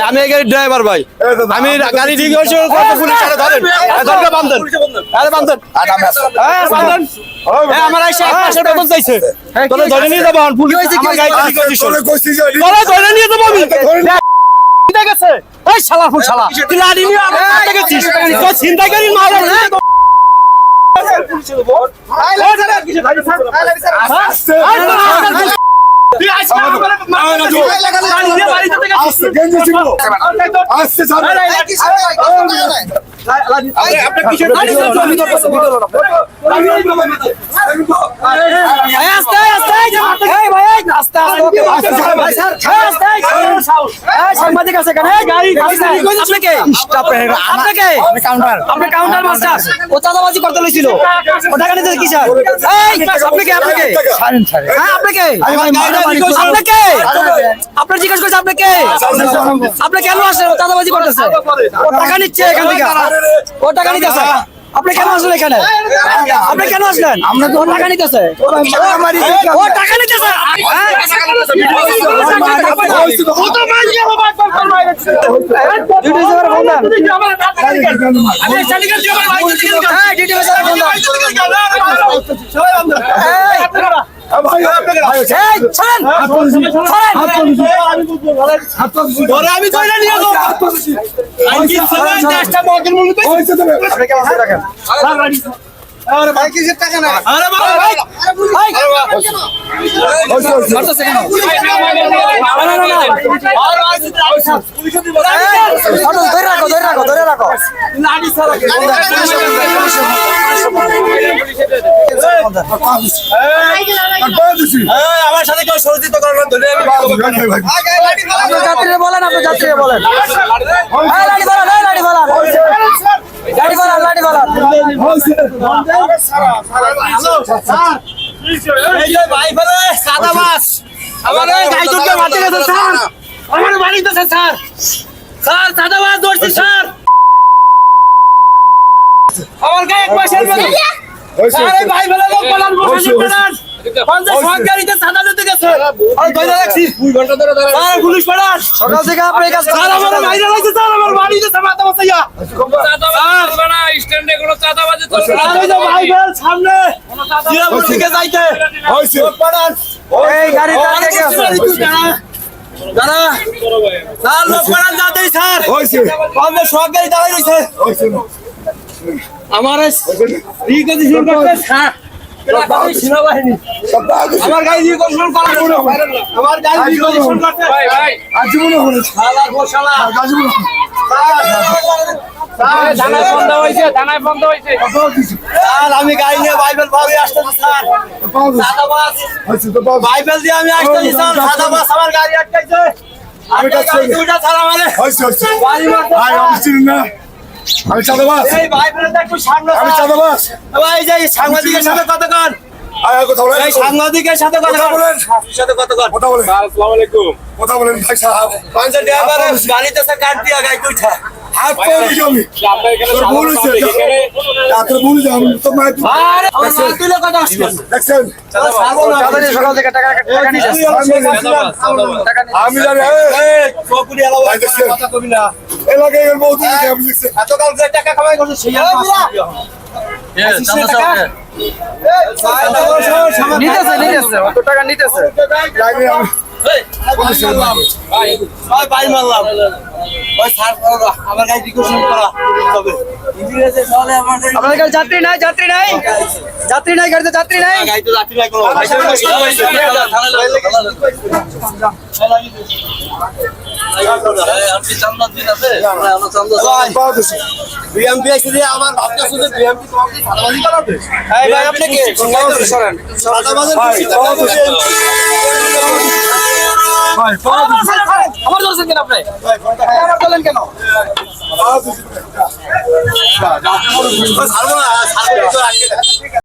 আমি এই গাড়ির ড্রাইভার ভাই, আমি গাড়ি ঠিক হয়েছে আমার এসে এক মাসের বেতন চাইছে, তোরা ধরে নিয়ে যাবো পুলিশ আমার গাড়ি ঠিক হয়েছে, তোরা ধরে নিয়ে যাবো আমি গেছে ওই শালা ফুল শালা তুই লাড়ি নিয়ে আমার কাছে গেছিস তো ছিনতাইকারী মাল না তুই আইসা আমার বাড়িতে থেকে আসছে আপনি কিসের সাংবাদিক আছে কেন আপনাকে কাউন্টার মাস্টার ও চাঁদাবাজি করতে লইছিল ও টাকা নিতে কি স্যার আপনাকে আপনার জিজ্ঞেস করছে আপনাকে আপনি কেন আসলেন ও চাঁদাবাজি করতেছে ও টাকা নিচ্ছে এখান থেকে ও টাকা নিতেছে আপনি কেন আসলেন এখানে আপনি কেন আসলেন ও টাকা নিতেছে ও টাকা নিতেছে আরে ভাই কিসের টাকা না আরে ভাই ধরে রাখো আমার সাথে কেউ সহযোগিতা করেন যাত্রীরা বলেন আপনি যাত্রীরা বলেন আমার বাড়িতে স্যার স্যার দাদাবাস ধরছি স্যার আমার গায়ে এক মাসের ভাই ফেলে লোক বলান বসে ফেলান সরকারিতে সাদা দিতে গেছে আর কইরা রাখছি 2 ঘন্টা ধরে স্যার পুলিশ পাঠান সকাল থেকে আপনি কাছে স্যার আমার বাইরে লাগছে স্যার আমার বাড়িতে সামাতা বসাইয়া স্যার না স্ট্যান্ডে কোনো চাঁদাবাজি চলছে না ওই যে ভাই বেল সামনে জিরাপুর থেকে যাইতে হইছে পাঠান এই গাড়ি দাঁড়িয়ে গেছে দাঁড়া স্যার লোক পাঠান যাতেই স্যার হইছে আমাদের সরকারি দাঁড়াই রইছে হইছে আমার ঠিক আছে শুরু করতে স্যার আমার গাড়ি দিয়ে কন্ট্রোল করা আমার গাড়ি দিয়ে কন্ট্রোল করতে ভাই ভাই আজীবন হলো শালা গোশালা আজীবন দানায় বন্ধ হইছে স্যার আমি গাড়ি নিয়ে বাইবেল ভাবে আসতেছি স্যার সাদাবাস বাইবেল দিয়ে আমি আসতেছি স্যার সাদাবাস আমার গাড়ি আটকাইছে আমি কাছে দুইটা ছাড়া মানে হইছে গাড়ি মারতে ভাই আমি চিনি না আমি চাঁদাবাস এই বাইবেলটা একটু সামনে আমি চাঁদাবাস ভাই এই যে সাংবাদিকের সাথে কথা কন কথা বলেন এই সাংবাদিকের সাথে কথা বলেন সাথে কথা বলেন আসসালামু আলাইকুম কথা বলেন ভাই সাহেব পাঁচ ড্রাইভার গাড়িতে সে কাট দিয়া গাড়ি কইছা হাত পড়ে জমি আপনার এখানে ভুল হইছে আপনি ভুল যান তো মাই আরে আমার তুলে কথা আসছেন দেখছেন চাঁদাবাস সকাল থেকে টাকা নিয়ে আমি জানি এই সবগুলি এলাও কথা কবি না এলাকায় এর বহুত দিন আমি লিখছি এত কাল যে টাকা কামাই করছে সেই আর নিতেছে কত টাকা নিতেছে ভাই মারলাম ওই স্যার আমার গাড়ি রিকোয়েস্ট করা তবে ইঞ্জিনিয়ারে চলে আমার গাড়ি যাত্রী নাই গাড়িতে যাত্রী নাই গাড়িতে যাত্রী নাই কোনো আপনি চান্দা দিন আছে আমরা চান্দা বিএমপি এসে দিয়ে আমার ভাবনা শুনে বিএমপি তোমাকে সাদাবাজি করাবে এই ভাই আপনি কি সরেন সাদাবাজির ভাই আমার দলছেন কেন আপনি ভাই আমার দলেন কেন ছাড়বো না ছাড়বো তো আজকে